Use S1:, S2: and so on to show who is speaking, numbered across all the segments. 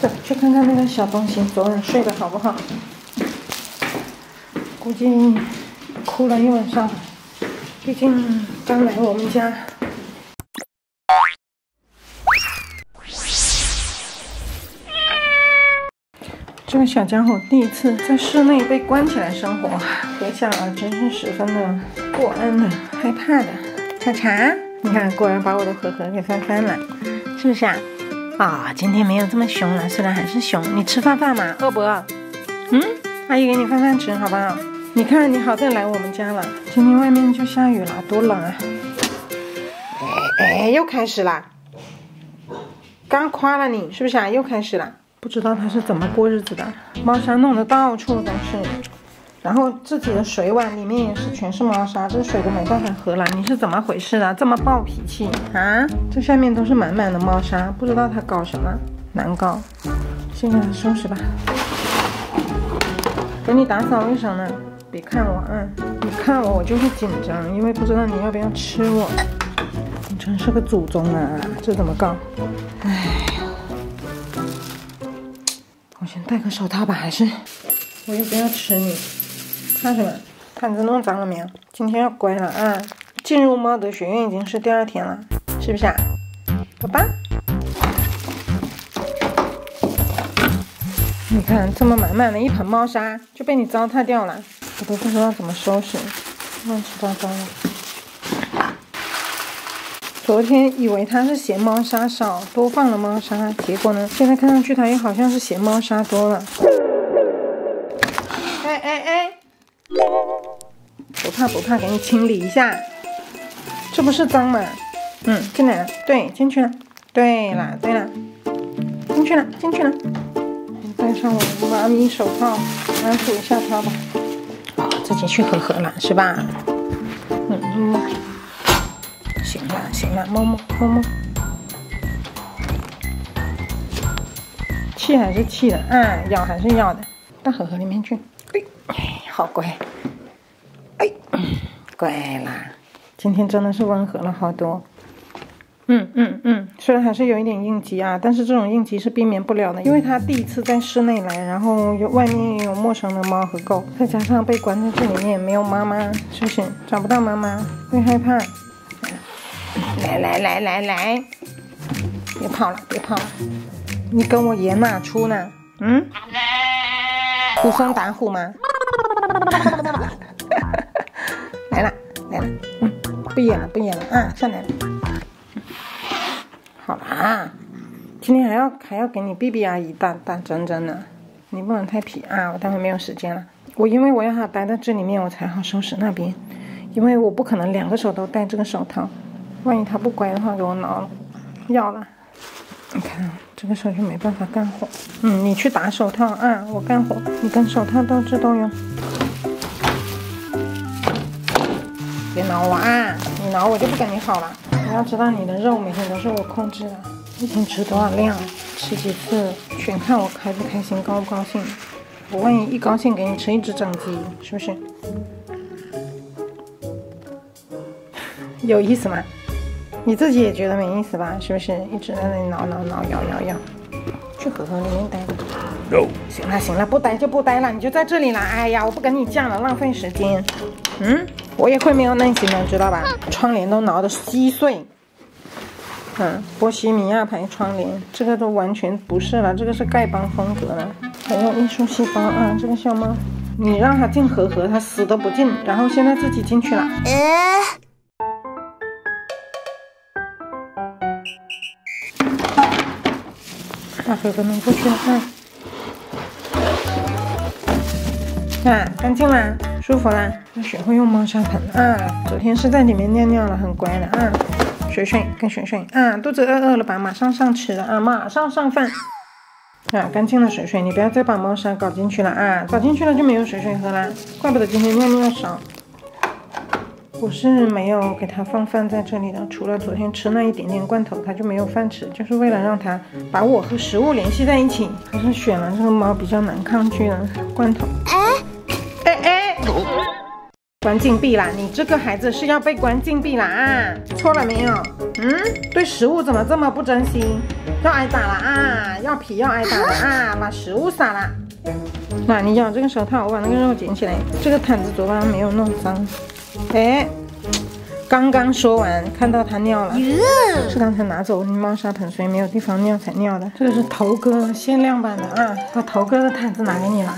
S1: 走，去看看那个小东西昨晚睡得好不好？估计哭了一晚上，毕竟刚来我们家。这个小家伙第一次在室内被关起来生活，回想啊，真是十分的不安的、害怕的。茶茶，你看，果然把我的盒盒给翻翻了，是不是啊？啊、今天没有这么凶了，虽然还是凶。你吃饭饭吗？饿不饿？阿姨给你饭饭吃，好不好？你看，你好在来我们家了。今天外面就下雨了，多冷啊！又开始啦！刚夸了你，是不是啊？又开始了。不知道他是怎么过日子的，猫砂弄得到处都是，然后自己的水碗里面也是全是猫砂，这水都没办法喝了。你是怎么回事啊？这么暴脾气啊？这下面都是满满的猫砂，不知道他搞什么，难搞。先给他收拾吧，给你打扫卫生呢。别看我啊，你看我就会紧张，因为不知道你要不要吃我。你真是个祖宗啊，这怎么搞？唉。我先戴个手套吧，还是我又不要吃你，看什么？毯子弄脏了没有？今天要乖了啊！进入猫德学院已经是第2天了，是不是啊？宝宝，你看这么满满的一盆猫砂就被你糟蹋掉了，我都不知道怎么收拾，乱七八糟的。昨天以为他是嫌猫砂少，多放了猫砂，结果呢，现在看上去他又好像是嫌猫砂多了。不怕，给你清理一下，这不是脏吗？进来了，对，进去了，对了，进去了。戴上我的妈咪手套，安抚一下它吧。自己去喝了是吧？行了，摸摸，气还是气的啊，咬还是咬的，到盒里面去。好乖，乖啦，今天真的是温和了好多。虽然还是有一点应激啊，但是这种应激是避免不了的，因为他第一次在室内来，然后外面也有陌生的猫和狗，再加上被关在这里面没有妈妈，是不是找不到妈妈会害怕？来，别跑了，你跟我演哪出呢？虎生打虎吗？来了，不演了啊，上来了。好啦，今天还要给你 BB 阿姨打针呢，你不能太皮啊，我待会没有时间了。因为我要他待在这里面，我才好收拾那边，因为我不可能2个手都戴这个手套，万一他不乖的话给我挠了，要了。你看这个手就没办法干活。你去打手套啊，我干活，你跟手套斗智斗勇。别挠我啊，你挠我就不跟你好了。你要知道你的肉每天都是我控制的，一天吃多少量，吃几次，全看我开不开心，高不高兴。我万一一高兴给你吃1只整鸡，是不是？有意思吗？你自己也觉得没意思吧？是不是？一直在那里挠，咬，去盒里面待着。No。行了，不待就不待了，你就在这里了。哎呀，我不跟你犟了，浪费时间。我也会没有耐心的，知道吧？窗帘都挠得稀碎。波西米亚牌窗帘，这个都完全不是了，这个是丐帮风格了，很有艺术细胞啊！这个小猫，你让它进盒，它死都不进，然后现在自己进去了。把盒弄过去了干净啦，舒服啦，要学会用猫砂盆啊！昨天是在里面尿了，很乖的啊。水跟水啊，肚子饿了吧？马上上吃的啊，马上上饭啊！干净的水，你不要再把猫砂搞进去了啊！搞进去了就没有水喝啦，怪不得今天尿少。我是没有给它放饭在这里的，除了昨天吃那一点点罐头，它就没有饭吃，就是为了让它把我和食物联系在一起。还是选了这个猫比较难抗拒的罐头。关禁闭啦！你这个孩子是要被关禁闭啦啊！错了没有？对食物怎么这么不珍惜？要挨打了啊！要皮要挨打了啊！把食物撒了。那你咬这个手套，我把那个肉捡起来。这个毯子昨晚没有弄脏。哎，刚刚说完，看到它尿了，是刚才拿走你猫砂盆，所以没有地方尿才尿的。这个是头哥限量版的啊，把头哥的毯子拿给你了。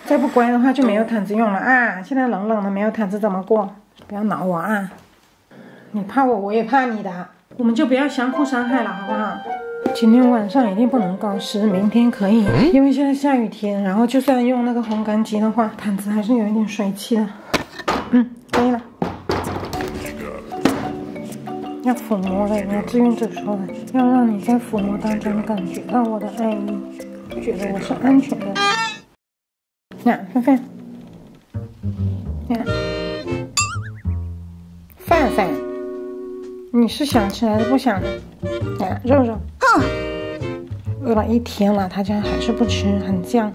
S1: 再不乖的话就没有毯子用了啊！现在冷冷的，没有毯子怎么过？不要挠我啊！你怕我，我也怕你的，我们就不要相互伤害了，好不好？今天晚上一定不能搞湿，明天可以，因为现在下雨天，然后就算用那个烘干机的话，毯子还是有一点水汽的。可以了。要抚摸的，人家志愿者说的，要让你在抚摸当中感觉到我的爱意，觉得我是安全的。范范，范范，你是想吃还是不想？肉肉，饿了一天了，他家还是不吃，很犟。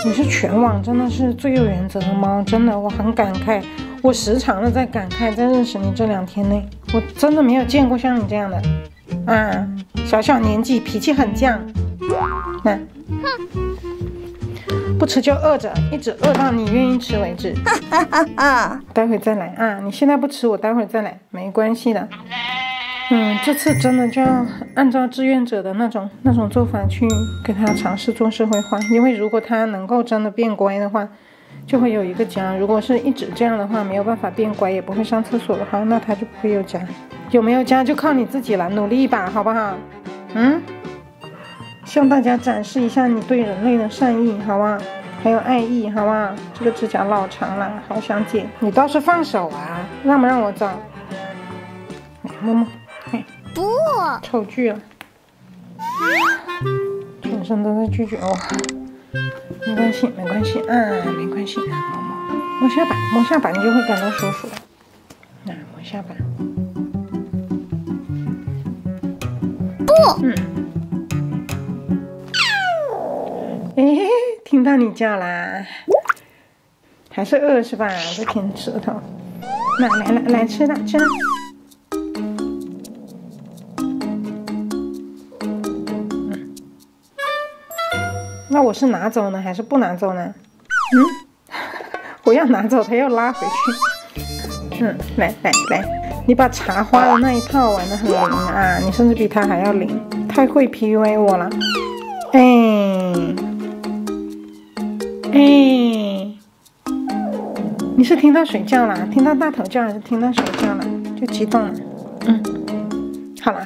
S1: 你是全网真的是最有原则的猫，真的，我很感慨，我时常的在感慨，在认识你这2天内，我真的没有见过像你这样的，小年纪脾气很犟，不吃就饿着，一直饿到你愿意吃为止。待会再来啊！你现在不吃，我待会再来，没关系的。这次真的就要按照志愿者的那种做法去给他尝试做社会化，因为如果他能够真的变乖的话，就会有一个家。如果是一直这样的话，没有办法变乖，也不会上厕所的话，那他就不会有家。有没有家就靠你自己了，努力一把，好不好？向大家展示一下你对人类的善意，好不好？还有爱意，好不好？这个指甲老长了，好想剪。你倒是放手啊，让不让我找？摸摸，
S2: 不，
S1: 臭巨了，全身都在拒绝我。没关系，没关系，没关系。摸下巴，摸下巴你就会感到舒服了。摸下巴。
S2: 不。
S1: 听到你叫啦，还是饿是吧？在舔舌头。来吃了。那我是拿走呢，还是不拿走呢？我要拿走，他要拉回去。来，你把茶花的那一套玩得很灵啊！你甚至比他还要灵，太会 PUA 我了。你是听到谁叫了？听到大头叫还是听到谁叫了？就激动了。好了，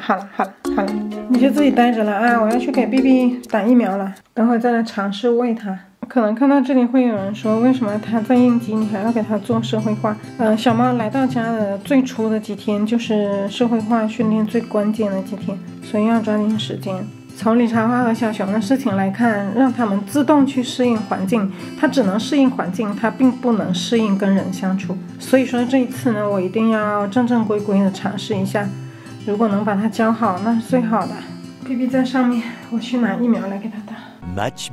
S1: 你就自己待着了啊！我要去给 BB 打疫苗了，等会再来尝试喂它。可能看到这里会有人说，为什么它在应激，你还要给它做社会化？小猫来到家的最初的几天，就是社会化训练最关键的几天，所以要抓紧时间。从理查花和小熊的事情来看，让他们自动去适应环境，它只能适应环境，它并不能适应跟人相处。所以说这一次呢，我一定要正正规规的尝试一下，如果能把它教好，那是最好的。BB 在上面，我去拿疫苗来给他打。
S3: Much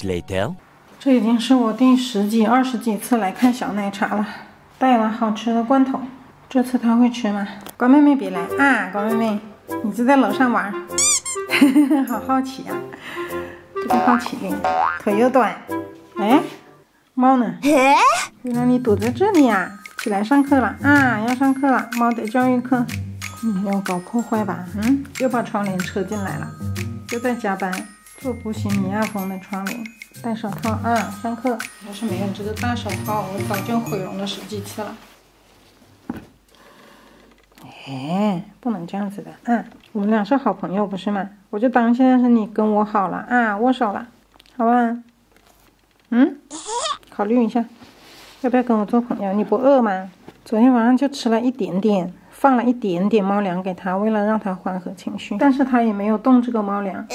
S3: later。
S1: 这已经是我第10几、20几次来看小奶茶了，带了好吃的罐头，这次他会吃吗？高妹妹别来啊，高妹妹，你就在楼上玩。好好奇呀，这个好奇心，腿又短。猫呢？原来你躲在这里呀！起来上课了啊，要上课了，猫的教育课。你要搞破坏吧？又把窗帘扯进来了，又在加班，做波西米亚风的窗帘。戴手套啊，上课。要是没有这个大手套，我早就毁容了10几次了。不能这样子的。我们俩是好朋友不是吗？我就当现在是你跟我好了啊，握手了，好吧？考虑一下，要不要跟我做朋友？你不饿吗？昨天晚上就吃了一点点，放了一点点猫粮给他，为了让他缓和情绪，但是他也没有动这个猫粮，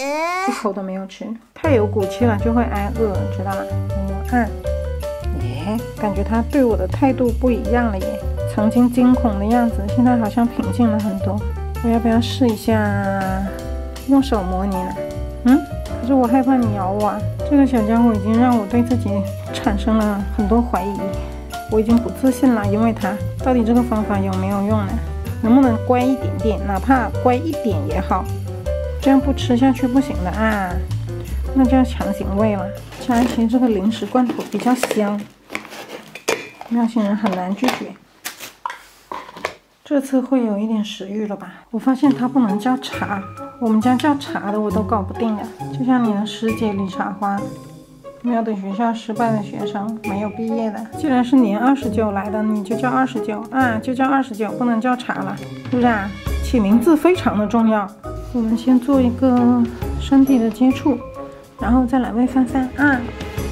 S1: 一口都没有吃。太有骨气了就会挨饿，知道吗？感觉他对我的态度不一样了耶。曾经惊恐的样子，现在好像平静了很多。我要不要试一下用手摸你呢？可是我害怕你咬我啊。这个小家伙已经让我对自己产生了很多怀疑，我已经不自信了，因为他到底这个方法有没有用呢？能不能乖一点点，哪怕乖一点也好。这样不吃下去不行的啊，那就要强行喂了。加一些这个零食罐头比较香，喵星人很难拒绝。这次会有一点食欲了吧？我发现它不能叫茶，我们家叫茶的我都搞不定的。就像你的师姐李茶花，喵的学校失败的学生，没有毕业的。既然是年29来的，你就叫29啊，就叫29，不能叫茶了，是不是啊？起名字非常的重要。我们先做一个身体的接触，然后再来喂饭饭啊。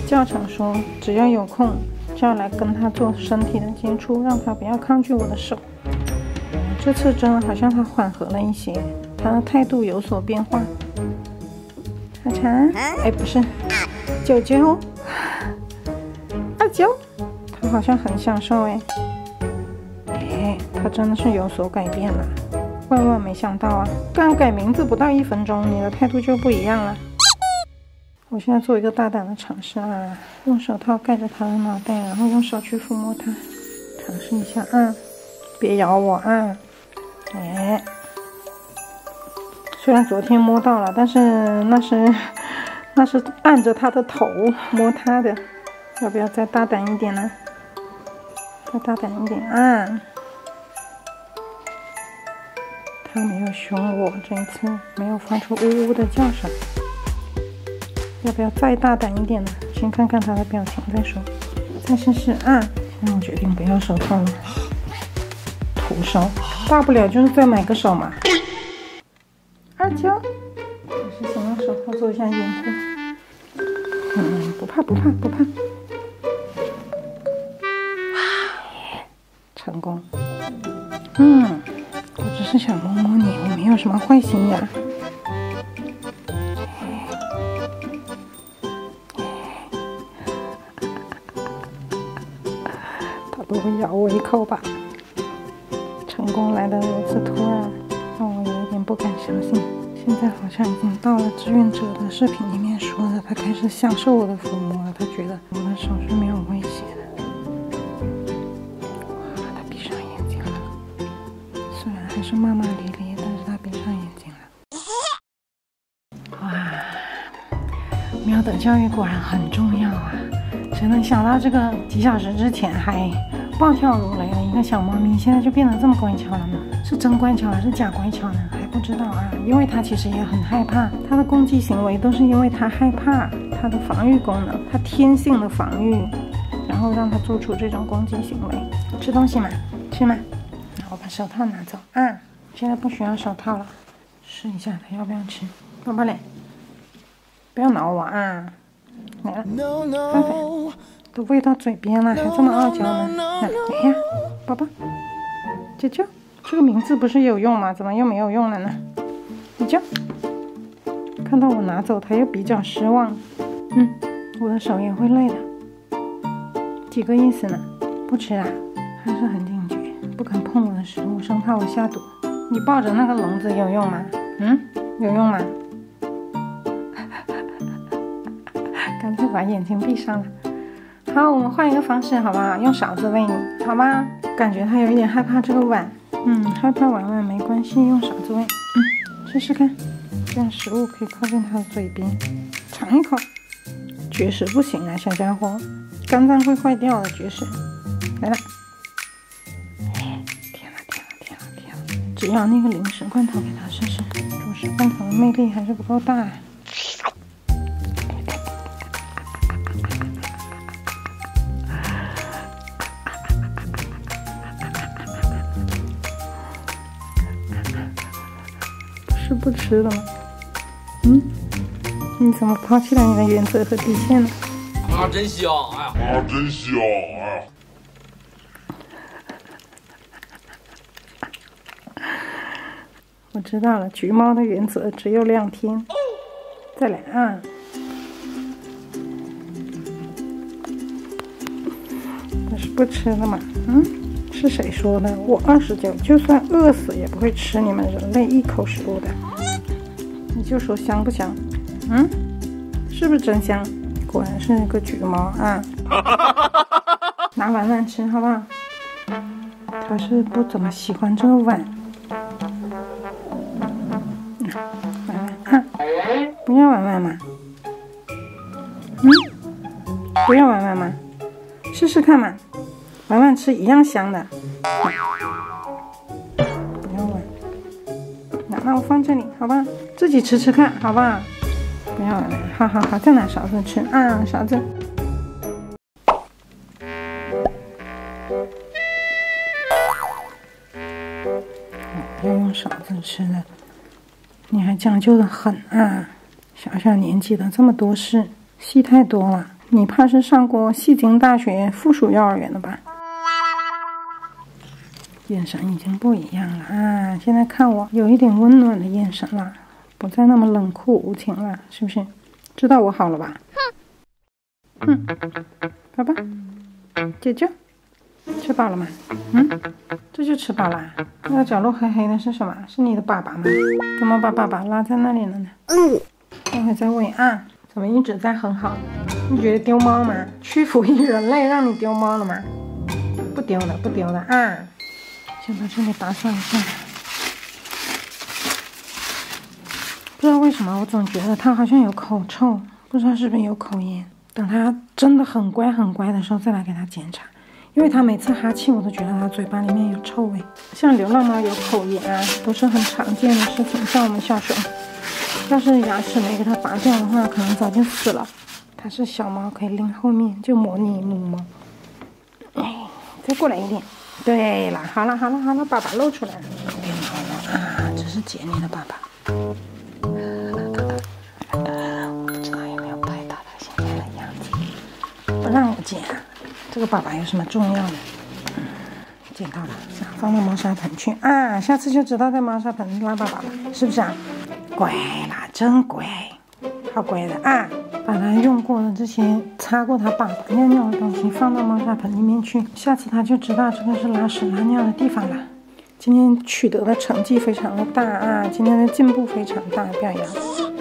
S1: 教程说，只要有空就要来跟他做身体的接触，让他不要抗拒我的手。这次真的好像他缓和了一些，他的态度有所变化。茶茶，哎，不是，九九，二九，他好像很享受哎，他真的是有所改变了。万万没想到啊，刚改名字不到1分钟，你的态度就不一样了。我现在做一个大胆的尝试啊，用手套盖着他的脑袋，然后用手去抚摸他，尝试一下啊，别咬我啊。哎，虽然昨天摸到了，但是那是按着他的头摸他的，要不要再大胆一点呢？再大胆一点啊！他没有凶我，这一次没有发出呜呜的叫声。要不要再大胆一点呢？先看看他的表情再说。再试试啊！现在我决定不要手套了。徒手，大不了就是再买个手嘛。二九，我是想用手套做一下掩护。不怕不怕不怕。成功。我只是想摸摸你，我没有什么坏心眼。他不会咬我一口吧？成功来得如此突然，让我有一点不敢相信。现在好像已经到了志愿者的视频里面说的，他开始享受我的抚摸了，他觉得我的手是没有威胁的。哇，他闭上眼睛了，虽然还是骂骂咧咧，但是他闭上眼睛了。哇，喵的教育果然很重要啊！谁能想到这个几小时之前还暴跳如雷的一个小猫咪，现在就变得这么乖巧了呢？是真乖巧还是假乖巧呢？还不知道啊。因为它其实也很害怕，它的攻击行为都是因为它害怕，它的防御功能，它天性的防御，然后让它做出这种攻击行为。吃东西嘛，吃嘛。我把手套拿走啊，现在不需要手套了。试一下它要不要吃，宝宝嘞，不要挠我啊！来了，饭饭都喂到嘴边了，还这么傲娇呢。来呀，宝宝，啾啾，这个名字不是有用吗？怎么又没有用了呢？啾啾，看到我拿走，他又比较失望。我的手也会累的。几个意思呢？不吃啊？还是很警觉，不肯碰我的食物，生怕我下毒。你抱着那个笼子有用吗？有用吗？干脆把眼睛闭上了。好，我们换一个方式好不好？用勺子喂你，好吗？感觉他有一点害怕这个碗，害怕碗碗没关系，用勺子喂，试试看，这样食物可以靠近他的嘴边，尝一口。绝食不行啊，小家伙，肝脏会坏掉的，绝食。来了，天了，只要那个零食罐头给他试试，主食罐头的魅力还是不够大啊。是不吃的吗？你怎么抛弃了你的原则和底线呢？
S2: 啊，真香！哎呀，真香！哎呀，
S1: 我知道了，橘猫的原则只有2天。再来啊！这是不吃的吗？是谁说的？我29就算饿死也不会吃你们人类一口食物的。你就说香不香？是不是真香？果然是个橘猫啊！拿碗碗吃好不好？他是不怎么喜欢这个碗。碗碗，要玩玩吗？不要玩玩吗？试试看嘛，玩玩吃一样香的。不要玩，那我放这里，好吧？自己吃吃看，好不好？不要玩了，好，再拿勺子吃啊，勺子。要用勺子吃的，你还讲究的很啊！小年纪的这么多事，戏太多了。你怕是上过西京大学附属幼儿园的吧？眼神已经不一样了啊！现在看我有一点温暖的眼神了，不再那么冷酷无情了，是不是？知道我好了吧？爸爸，姐姐，吃饱了吗？这就吃饱了。那个角落黑黑的是什么？是你的粑粑吗？怎么把粑粑拉在那里了呢？待会再喂啊！怎么一直在很好？你觉得丢猫吗？屈服于人类让你丢猫了吗？不丢的啊！先把这里打扫一下。不知道为什么，我总觉得它好像有口臭，不知道是不是有口炎。等它真的很乖的时候再来给它检查，因为它每次哈气我都觉得它嘴巴里面有臭味。像流浪猫有口炎啊，都是很常见的事情。像我们小时候，要是牙齿没给它拔掉的话，可能早就死了。它是小猫，可以拎后面，就模拟母猫。再过来一点。对了，好了，粑粑露出来了。别挠了啊，这是姐你的粑粑。我不知道有没有拍到它现在的样子。不让我捡啊，这个粑粑有什么重要的？捡到了，放到猫砂盆去啊！下次就知道在猫砂盆拉粑粑了，是不是啊？乖啦，真乖，好乖的啊！把它用过的这些擦过它粑粑尿尿的东西放到猫砂盆里面去，下次它就知道这个是拉屎拉尿的地方了。今天取得的成绩非常的大啊，今天的进步非常大，表扬！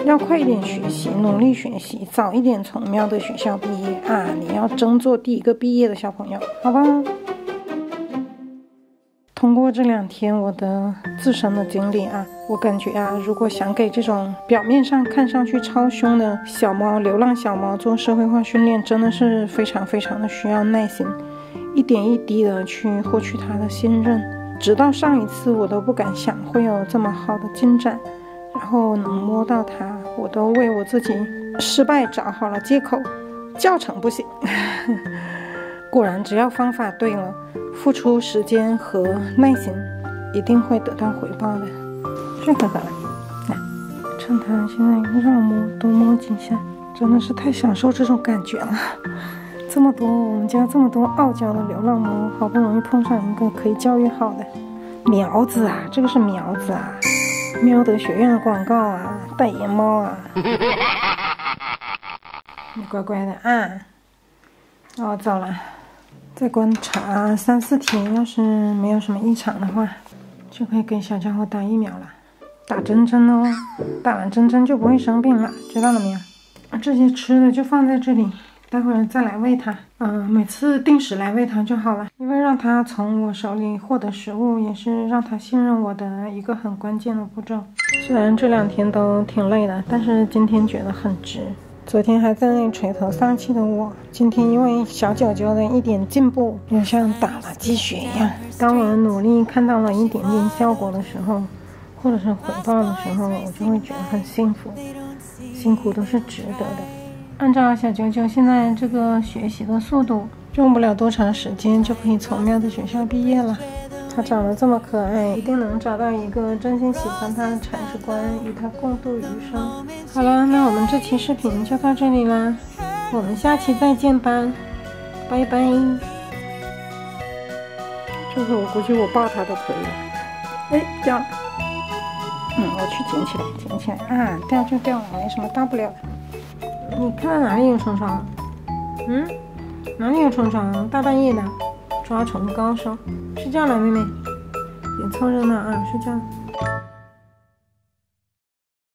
S1: 要快一点学习，努力学习，早一点从喵的学校毕业啊！你要争做第一个毕业的小朋友，好吧？通过这2天我的自身的经历啊，我感觉啊，如果想给这种表面上看上去超凶的小猫、流浪小猫做社会化训练，真的是非常的需要耐心，一点一滴的去获取它的信任。直到上一次我都不敢想会有这么好的进展，然后能摸到它，我都为我自己失败找好了借口，教程不行。果然只要方法对了，付出时间和耐心一定会得到回报的。睡呵呵了，来，趁它现在让我摸多摸几下，真的是太享受这种感觉了。我们家这么多傲娇的流浪猫，好不容易碰上一个可以教育好的苗子啊！这个是苗子啊，喵德学院的广告啊，代言猫啊。你乖乖的啊！我走了。再观察3、4天，要是没有什么异常的话，就可以给小家伙打疫苗了。打针哦，打完针就不会生病了，知道了没有？这些吃的就放在这里，待会儿再来喂它。每次定时来喂它就好了，因为让它从我手里获得食物，也是让它信任我的一个很关键的步骤。虽然这2天都挺累的，但是今天觉得很值。昨天还在垂头丧气的我，今天因为小九九的一点进步，就像打了鸡血一样。当我努力看到了一点点效果的时候，或者是回报的时候，我就会觉得很幸福，辛苦都是值得的。按照小九九现在这个学习的速度，用不了多长时间就可以从喵的学校毕业了。他长得这么可爱，一定能找到一个真心喜欢他的铲屎官，与他共度余生。好了，那我们这期视频就到这里啦，我们下期再见吧，拜拜。这个我估计我抱他都可以了。哎，掉了。我去捡起来啊，掉就掉了，没什么大不了的。你看到哪里有虫虫？哪里有虫虫？大半夜的，抓虫高手。睡觉了，妹妹，别凑热闹啊，睡觉了。